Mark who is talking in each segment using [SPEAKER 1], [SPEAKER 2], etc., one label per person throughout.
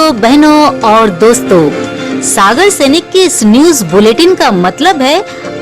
[SPEAKER 1] भाइयों, बहनों और दोस्तों, सागर सैनिक के इस न्यूज बुलेटिन का मतलब है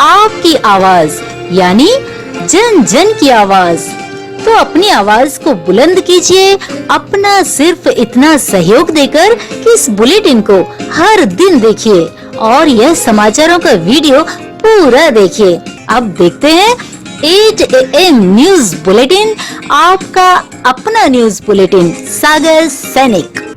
[SPEAKER 1] आपकी आवाज, यानी जन जन की आवाज। तो अपनी आवाज को बुलंद कीजिए, अपना सिर्फ इतना सहयोग देकर कि इस बुलेटिन को हर दिन देखिए और यह समाचारों का वीडियो पूरा देखिए। अब देखते हैं 8 AM न्यूज बुलेटिन, आपका अपना न्यूज बुलेटिन सागर सैनिक।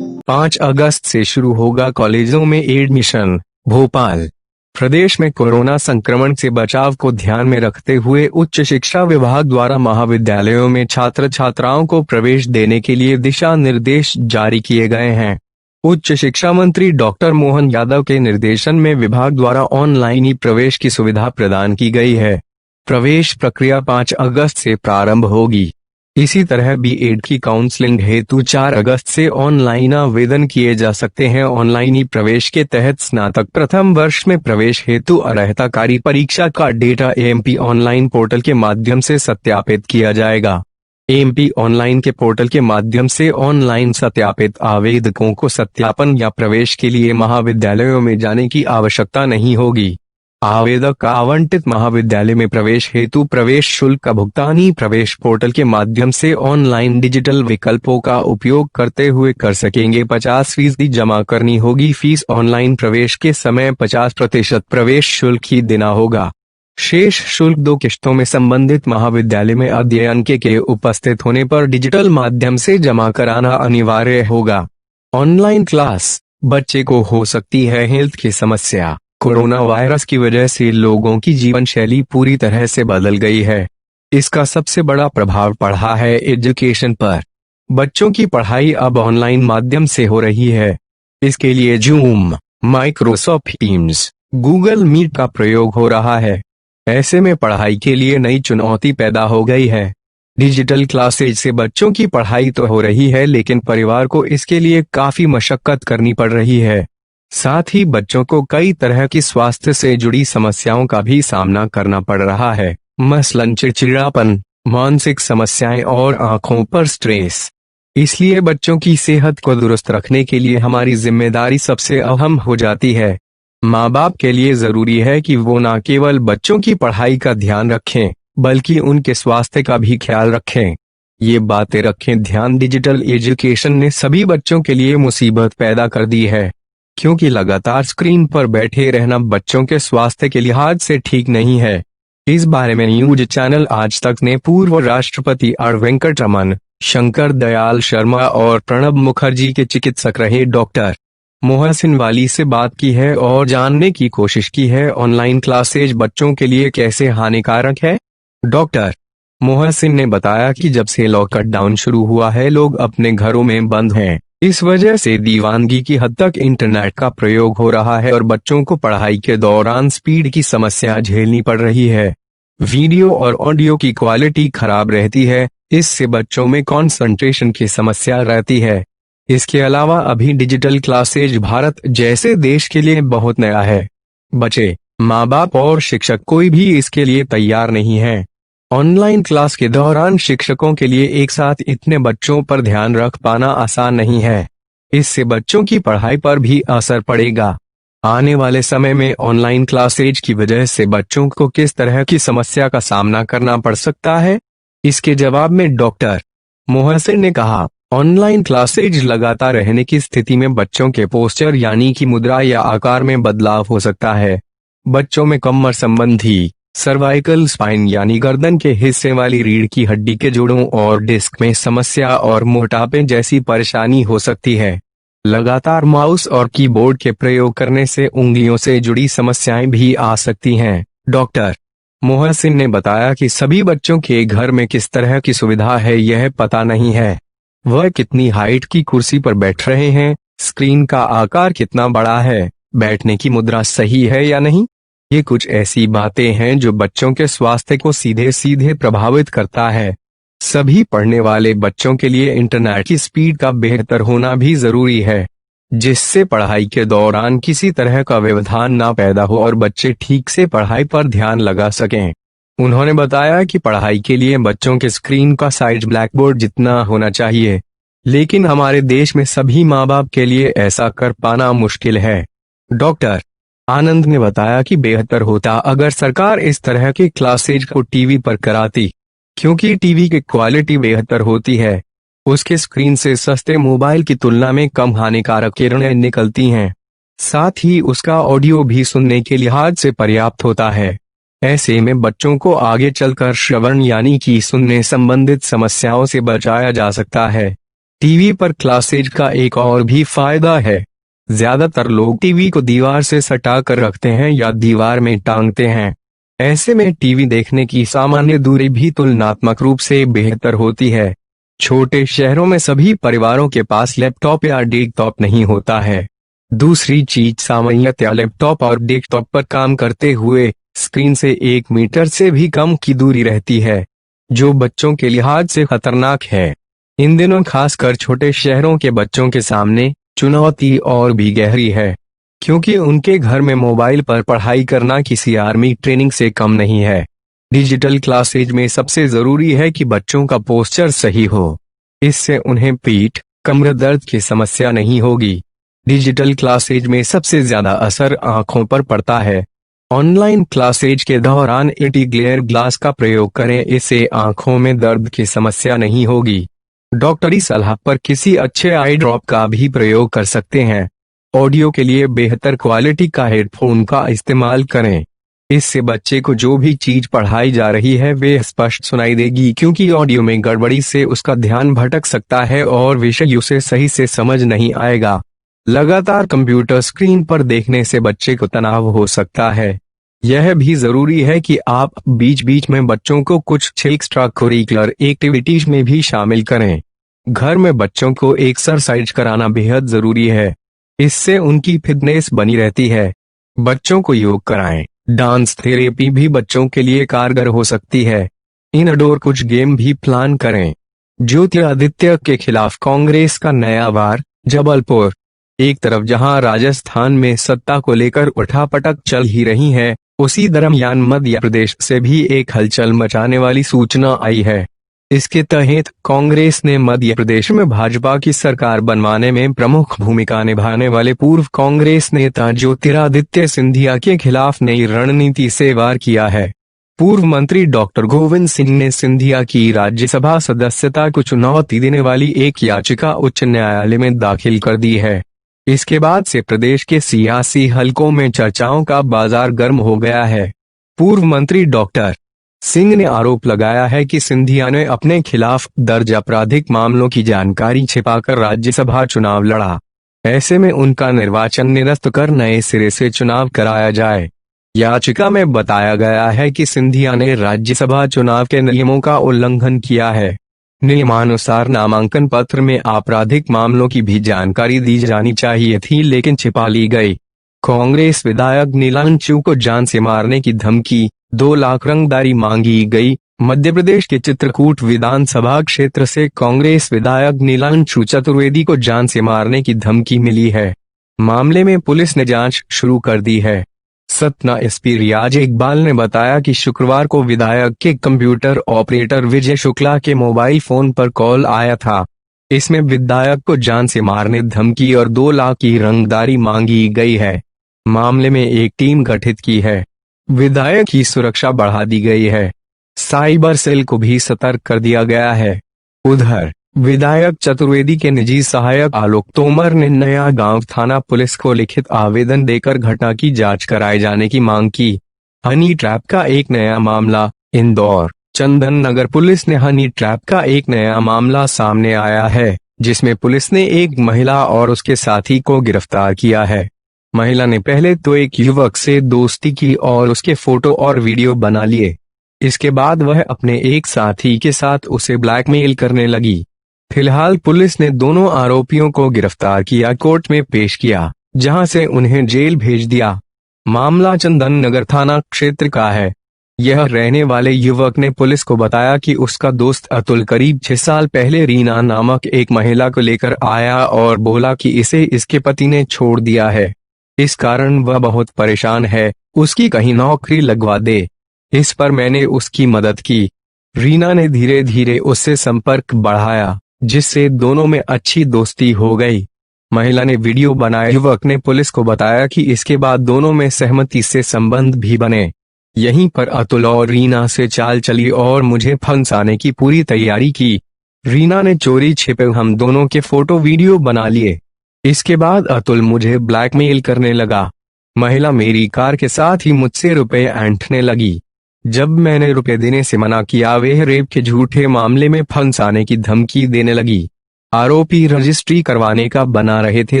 [SPEAKER 2] 5 अगस्त से शुरू होगा कॉलेजों में एडमिशन। भोपाल। प्रदेश में कोरोना संक्रमण से बचाव को ध्यान में रखते हुए उच्च शिक्षा विभाग द्वारा महाविद्यालयों में छात्र छात्राओं को प्रवेश देने के लिए दिशा निर्देश जारी किए गए हैं। उच्च शिक्षा मंत्री डॉक्टर मोहन यादव के निर्देशन में विभाग द्वारा ऑनलाइन ही प्रवेश की सुविधा प्रदान की गई है। प्रवेश प्रक्रिया 5 अगस्त से प्रारंभ होगी। इसी तरह B.Ed की काउंसलिंग हेतु 4 अगस्त से ऑनलाइन आवेदन किए जा सकते हैं। ऑनलाइन ही प्रवेश के तहत स्नातक प्रथम वर्ष में प्रवेश हेतु अर्हताकारी परीक्षा का डेटा AMP ऑनलाइन पोर्टल के माध्यम से सत्यापित किया जाएगा। AMP ऑनलाइन के पोर्टल के माध्यम से ऑनलाइन सत्यापित आवेदकों को सत्यापन या प्रवेश के लिए महाविद्यालयों में जाने की आवश्यकता नहीं होगी। आवेदक का आवंटित महाविद्यालय में प्रवेश हेतु प्रवेश शुल्क का भुगतान ही प्रवेश पोर्टल के माध्यम से ऑनलाइन डिजिटल विकल्पों का उपयोग करते हुए कर सकेंगे। 50% जमा करनी होगी फीस। ऑनलाइन प्रवेश के समय 50% प्रवेश शुल्क ही देना होगा। शेष शुल्क 2 किश्तों में संबंधित महाविद्यालय में अध्ययन के उपस्थित होने पर डिजिटल माध्यम से जमा कराना अनिवार्य होगा। Online class. बच्चे को हो सकती है हेल्थ की समस्या। कोरोना वायरस की वजह से लोगों की जीवन शैली पूरी तरह से बदल गई है। इसका सबसे बड़ा प्रभाव पड़ा है एजुकेशन पर। बच्चों की पढ़ाई अब ऑनलाइन माध्यम से हो रही है। इसके लिए Zoom, Microsoft Teams, Google Meet का प्रयोग हो रहा है। ऐसे में पढ़ाई के लिए नई चुनौती पैदा हो गई है। डिजिटल क्लासेज से बच्चों की पढ़ाई तो हो रही है, लेकिन परिवार को इसके लिए काफी मशक्कत करनी पड़ रही है। साथ ही बच्चों को कई तरह की स्वास्थ्य से जुड़ी समस्याओं का भी सामना करना पड़ रहा है, मसलन चिड़चिड़ापन, मानसिक समस्याएं और आंखों पर स्ट्रेस। इसलिए बच्चों की सेहत को दुरुस्त रखने के लिए हमारी जिम्मेदारी सबसे अहम हो जाती है। माँ बाप के लिए जरूरी है कि वो न केवल बच्चों की पढ़ाई का ध्यान रखें, बल्कि उनके स्वास्थ्य का भी ख्याल रखें। ये बातें रखें ध्यान। डिजिटल एजुकेशन ने सभी बच्चों के लिए मुसीबत पैदा कर दी है, क्योंकि लगातार स्क्रीन पर बैठे रहना बच्चों के स्वास्थ्य के लिहाज से ठीक नहीं है। इस बारे में न्यूज चैनल आज तक ने पूर्व राष्ट्रपति आर वेंकटरमन, शंकर दयाल शर्मा और प्रणब मुखर्जी के चिकित्सक रहे डॉक्टर मोहसिन वाली से बात की है और जानने की कोशिश की है ऑनलाइन क्लासेज बच्चों के लिए कैसे हानिकारक है। डॉक्टर मोहसिन ने बताया कि जब से लॉकडाउन शुरू हुआ है, लोग अपने घरों में बंद हैं। इस वजह से दीवानगी की हद तक इंटरनेट का प्रयोग हो रहा है और बच्चों को पढ़ाई के दौरान स्पीड की समस्या झेलनी पड़ रही है। वीडियो और ऑडियो की क्वालिटी खराब रहती है, इससे बच्चों में कंसंट्रेशन की समस्या रहती है। इसके अलावा अभी डिजिटल क्लासेज भारत जैसे देश के लिए बहुत नया है। बच्चे, माँ बाप और शिक्षक कोई भी इसके लिए तैयार नहीं है। ऑनलाइन क्लास के दौरान शिक्षकों के लिए एक साथ इतने बच्चों पर ध्यान रख पाना आसान नहीं है। इससे बच्चों की पढ़ाई पर भी असर पड़ेगा। आने वाले समय में ऑनलाइन क्लासेज की वजह से बच्चों को किस तरह की समस्या का सामना करना पड़ सकता है, इसके जवाब में डॉक्टर मोहसिन ने कहा, ऑनलाइन क्लासेज लगातार रहने की स्थिति में बच्चों के पोस्चर यानी कि मुद्रा या आकार में बदलाव हो सकता है। बच्चों में कमर संबंधी, सर्वाइकल स्पाइन यानी गर्दन के हिस्से वाली रीढ़ की हड्डी के जोड़ों और डिस्क में समस्या और मोटापे जैसी परेशानी हो सकती है। लगातार माउस और कीबोर्ड के प्रयोग करने से उंगलियों से जुड़ी समस्याएं भी आ सकती हैं। डॉक्टर मोहसिन ने बताया कि सभी बच्चों के घर में किस तरह की सुविधा है यह पता नहीं है। वह कितनी हाइट की कुर्सी पर बैठ रहे हैं, स्क्रीन का आकार कितना बड़ा है, बैठने की मुद्रा सही है या नहीं। ये कुछ ऐसी बातें हैं जो बच्चों के स्वास्थ्य को सीधे सीधे प्रभावित करता है। सभी पढ़ने वाले बच्चों के लिए इंटरनेट की स्पीड का बेहतर होना भी जरूरी है, जिससे पढ़ाई के दौरान किसी तरह का व्यवधान ना पैदा हो और बच्चे ठीक से पढ़ाई पर ध्यान लगा सकें। उन्होंने बताया कि पढ़ाई के लिए बच्चों के स्क्रीन का साइज ब्लैक बोर्ड जितना होना चाहिए। लेकिन हमारे देश में सभी माँ बाप के लिए ऐसा कर पाना मुश्किल है। डॉक्टर आनंद ने बताया कि बेहतर होता अगर सरकार इस तरह की क्लासेज को टीवी पर कराती, क्योंकि टीवी की क्वालिटी बेहतर होती है। उसके स्क्रीन से सस्ते मोबाइल की तुलना में कम हानिकारक किरणें निकलती हैं। साथ ही उसका ऑडियो भी सुनने के लिहाज से पर्याप्त होता है। ऐसे में बच्चों को आगे चलकर श्रवण यानी कि सुनने संबंधित समस्याओं से बचाया जा सकता है। टीवी पर क्लासेज का एक और भी फायदा है। ज्यादातर लोग टीवी को दीवार से सटा कर रखते हैं या दीवार में टांगते हैं। ऐसे में टीवी देखने की सामान्य दूरी भी तुलनात्मक रूप से बेहतर होती है। छोटे शहरों में सभी परिवारों के पास लैपटॉप या डेस्कटॉप नहीं होता है। दूसरी चीज, सामान्यतया लैपटॉप और डेस्कटॉप पर काम करते हुए स्क्रीन से 1 मीटर से भी कम की दूरी रहती है, जो बच्चों के लिहाज से खतरनाक है। इन दिनों खासकर छोटे शहरों के बच्चों के सामने चुनौती और भी गहरी है, क्योंकि उनके घर में मोबाइल पर पढ़ाई करना किसी आर्मी ट्रेनिंग से कम नहीं है। डिजिटल क्लासेज में सबसे जरूरी है कि बच्चों का पोस्चर सही हो। इससे उन्हें पीठ, कमर दर्द की समस्या नहीं होगी। डिजिटल क्लासेज में सबसे ज्यादा असर आंखों पर पड़ता है। ऑनलाइन क्लासेज के दौरान एंटी ग्लेयर ग्लास का प्रयोग करें, इससे आंखों में दर्द की समस्या नहीं होगी। डॉक्टरी सलाह पर किसी अच्छे आई ड्रॉप का भी प्रयोग कर सकते हैं। ऑडियो के लिए बेहतर क्वालिटी का हेडफोन का इस्तेमाल करें। इससे बच्चे को जो भी चीज पढ़ाई जा रही है वे स्पष्ट सुनाई देगी, क्योंकि ऑडियो में गड़बड़ी से उसका ध्यान भटक सकता है और विषय उसे सही से समझ नहीं आएगा। लगातार कंप्यूटर स्क्रीन पर देखने से बच्चे को तनाव हो सकता है। यह भी जरूरी है कि आप बीच बीच में बच्चों को कुछ एक्स्ट्रा करिकुलर एक्टिविटीज में भी शामिल करें। घर में बच्चों को एक्सरसाइज कराना बेहद जरूरी है। इससे उनकी फिटनेस बनी रहती है। बच्चों को योग कराएं। डांस थेरेपी भी बच्चों के लिए कारगर हो सकती है। इनडोर कुछ गेम भी प्लान करें। ज्योतिरादित्य के खिलाफ कांग्रेस का नया वार, जबलपुर। एक तरफ जहां राजस्थान में सत्ता को लेकर उठापटक चल ही रही है, उसी दरमियान मध्य प्रदेश से भी एक हलचल मचाने वाली सूचना आई है। इसके तहत कांग्रेस ने मध्य प्रदेश में भाजपा की सरकार बनवाने में प्रमुख भूमिका निभाने वाले पूर्व कांग्रेस नेता ज्योतिरादित्य सिंधिया के खिलाफ नई रणनीति से वार किया है। पूर्व मंत्री डॉक्टर गोविंद सिंह ने सिंधिया की राज्यसभा सदस्यता को चुनौती देने वाली एक याचिका उच्च न्यायालय में दाखिल कर दी है। इसके बाद से प्रदेश के सियासी हलकों में चर्चाओं का बाजार गर्म हो गया है। पूर्व मंत्री डॉक्टर सिंह ने आरोप लगाया है कि सिंधिया ने अपने खिलाफ दर्ज आपराधिक मामलों की जानकारी छिपाकर राज्यसभा चुनाव लड़ा। ऐसे में उनका निर्वाचन निरस्त कर नए सिरे से चुनाव कराया जाए। याचिका में बताया गया है कि सिंधिया ने राज्यसभा चुनाव के नियमों का उल्लंघन किया है। नियमानुसार नामांकन पत्र में आपराधिक मामलों की भी जानकारी दी जानी चाहिए थी, लेकिन छिपा ली गई। कांग्रेस विधायक नीलांशु को जान से मारने की धमकी, 2 लाख रंगदारी मांगी गई। मध्य प्रदेश के चित्रकूट विधानसभा क्षेत्र से कांग्रेस विधायक नीलांशु चतुर्वेदी को जान से मारने की धमकी मिली है। मामले में पुलिस ने जांच शुरू कर दी है। सतना एसपी रियाज इकबाल ने बताया कि शुक्रवार को विधायक के कंप्यूटर ऑपरेटर विजय शुक्ला के मोबाइल फोन पर कॉल आया था। इसमें विधायक को जान से मारने धमकी और 2 लाख की रंगदारी मांगी गई है। मामले में एक टीम गठित की है। विधायक की सुरक्षा बढ़ा दी गई है। साइबर सेल को भी सतर्क कर दिया गया है। उधर विधायक चतुर्वेदी के निजी सहायक आलोक तोमर ने नया गांव थाना पुलिस को लिखित आवेदन देकर घटना की जांच कराए जाने की मांग की। हनी ट्रैप का एक नया मामला, इंदौर। चंदन नगर पुलिस ने हनी ट्रैप का एक नया मामला सामने आया है, जिसमें पुलिस ने एक महिला और उसके साथी को गिरफ्तार किया है। महिला ने पहले तो एक युवक से दोस्ती की और उसके फोटो और वीडियो बना लिए। इसके बाद वह अपने एक साथी के साथ उसे ब्लैकमेल करने लगी। फिलहाल पुलिस ने दोनों आरोपियों को गिरफ्तार किया, कोर्ट में पेश किया, जहां से उन्हें जेल भेज दिया। मामला चंदन नगर थाना क्षेत्र का है। यह रहने वाले युवक ने पुलिस को बताया कि उसका दोस्त अतुल करीब 6 साल पहले रीना नामक एक महिला को लेकर आया और बोला कि इसे इसके पति ने छोड़ दिया है। इस कारण वह बहुत परेशान है, उसकी कहीं नौकरी लगवा दे। इस पर मैंने उसकी मदद की। रीना ने धीरे धीरे उससे संपर्क बढ़ाया, जिससे दोनों में अच्छी दोस्ती हो गई। महिला ने वीडियो बनाए युवक ने पुलिस को बताया कि इसके बाद दोनों में सहमति से संबंध भी बने। यहीं पर अतुल और रीना से चाल चली और मुझे फंसाने की पूरी तैयारी की। रीना ने चोरी छिपे हम दोनों के फोटो वीडियो बना लिए। इसके बाद अतुल मुझे ब्लैकमेल करने लगा। महिला मेरी कार के साथ ही मुझसे रुपए ऐंठने लगी। जब मैंने रुपए देने से मना किया वे रेप के झूठे मामले में फंसाने की धमकी देने लगी। आरोपी रजिस्ट्री करवाने का बना रहे थे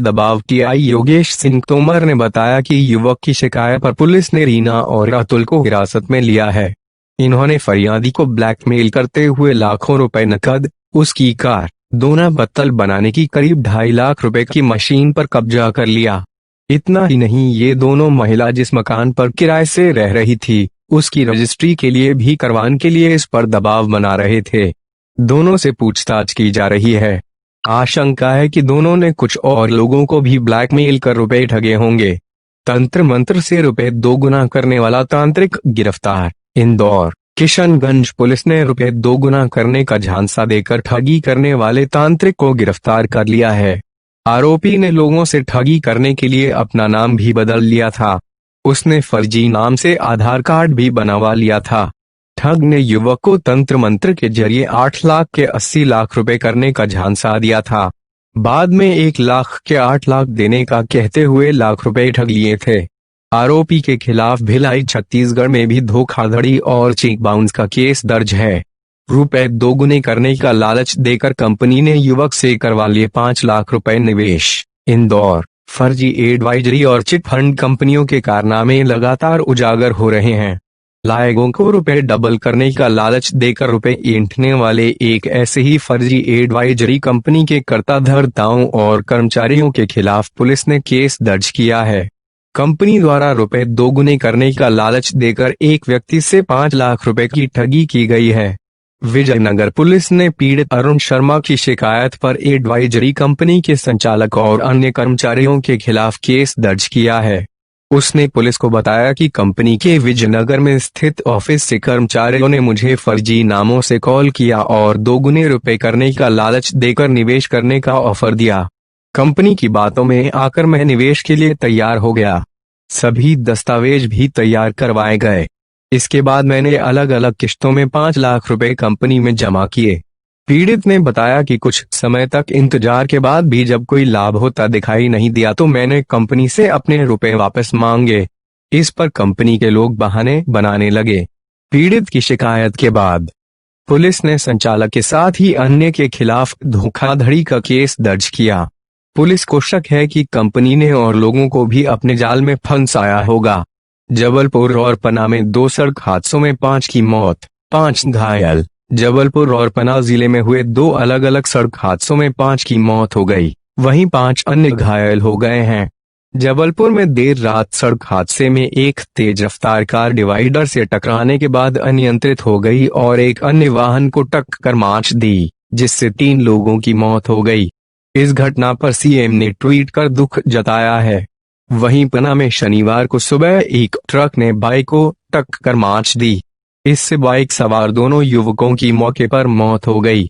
[SPEAKER 2] दबाव। टीआई योगेश सिंह तोमर ने बताया कि युवक की शिकायत पर पुलिस ने रीना और अतुल को हिरासत में लिया है। इन्होंने फरियादी को ब्लैकमेल करते हुए लाखों रुपए नकद, उसकी कार, दोना बत्तल बनाने की करीब 2.5 लाख रुपए की मशीन पर कब्जा कर लिया। इतना ही नहीं, ये दोनों महिला जिस मकान पर किराए से रह रही थी उसकी रजिस्ट्री के लिए भी करवाने के लिए इस पर दबाव बना रहे थे। दोनों से पूछताछ की जा रही है। आशंका है कि दोनों ने कुछ और लोगों को भी ब्लैकमेल कर रुपए ठगे होंगे। तंत्र मंत्र से रुपए 2 गुना करने वाला तांत्रिक गिरफ्तार। इंदौर किशनगंज पुलिस ने रुपए 2 गुना करने का झांसा देकर ठगी करने वाले तांत्रिक को गिरफ्तार कर लिया है। आरोपी ने लोगों से ठगी करने के लिए अपना नाम भी बदल लिया था। उसने फर्जी नाम से आधार कार्ड भी बनवा लिया था। ठग ने युवक को तंत्र मंत्र के जरिए 8 लाख के 80 लाख रुपए करने का झांसा दिया था। बाद में 1 लाख के 8 लाख देने का कहते हुए लाख रुपए ठग लिए थे। आरोपी के खिलाफ भिलाई छत्तीसगढ़ में भी धोखाधड़ी और चेक बाउंस का केस दर्ज है। रुपए 2 गुने करने का लालच देकर कंपनी ने युवक से करवा लिए 5 लाख रुपए निवेश। इंदौर फर्जी एडवाइजरी और चिट फंड कंपनियों के कारनामे लगातार उजागर हो रहे हैं। लायकों को रुपए डबल करने का लालच देकर रुपए ऐंठने वाले एक ऐसे ही फर्जी एडवाइजरी कंपनी के कर्ताधर्ताओं और कर्मचारियों के खिलाफ पुलिस ने केस दर्ज किया है। कंपनी द्वारा रुपए 2 गुने करने का लालच देकर एक व्यक्ति से 5 लाख रुपए की ठगी की गई है। विजयनगर पुलिस ने पीड़ित अरुण शर्मा की शिकायत पर एडवाइजरी कंपनी के संचालक और अन्य कर्मचारियों के खिलाफ केस दर्ज किया है। उसने पुलिस को बताया कि कंपनी के विजयनगर में स्थित ऑफिस से कर्मचारियों ने मुझे फर्जी नामों से कॉल किया और 2 गुने रुपए करने का लालच देकर निवेश करने का ऑफर दिया। कंपनी की बातों में आकर मैं निवेश के लिए तैयार हो गया। सभी दस्तावेज भी तैयार करवाए गए। इसके बाद मैंने अलग अलग किश्तों में 5 लाख रुपए कंपनी में जमा किए। पीड़ित ने बताया कि कुछ समय तक इंतजार के बाद भी जब कोई लाभ होता दिखाई नहीं दिया तो मैंने कंपनी से अपने रुपए वापस मांगे। इस पर कंपनी के लोग बहाने बनाने लगे। पीड़ित की शिकायत के बाद पुलिस ने संचालक के साथ ही अन्य के खिलाफ धोखाधड़ी का केस दर्ज किया। पुलिस को शक है कि कंपनी ने और लोगों को भी अपने जाल में फंसाया होगा। जबलपुर और पन्ना में 2 सड़क हादसों में 5 की मौत, 5 घायल। जबलपुर और पन्ना जिले में हुए 2 अलग अलग सड़क हादसों में 5 की मौत हो गई, वहीं 5 अन्य घायल हो गए हैं। जबलपुर में देर रात सड़क हादसे में एक तेज रफ्तार कार डिवाइडर से टकराने के बाद अनियंत्रित हो गई और एक अन्य वाहन को टक्कर मार दी, जिससे 3 लोगों की मौत हो गई। इस घटना पर सीएम ने ट्वीट कर दुख जताया है। वहीं पन्ना में शनिवार को सुबह एक ट्रक ने बाइक को टक्कर मार दी। इससे बाइक सवार दोनों युवकों की मौके पर मौत हो गई।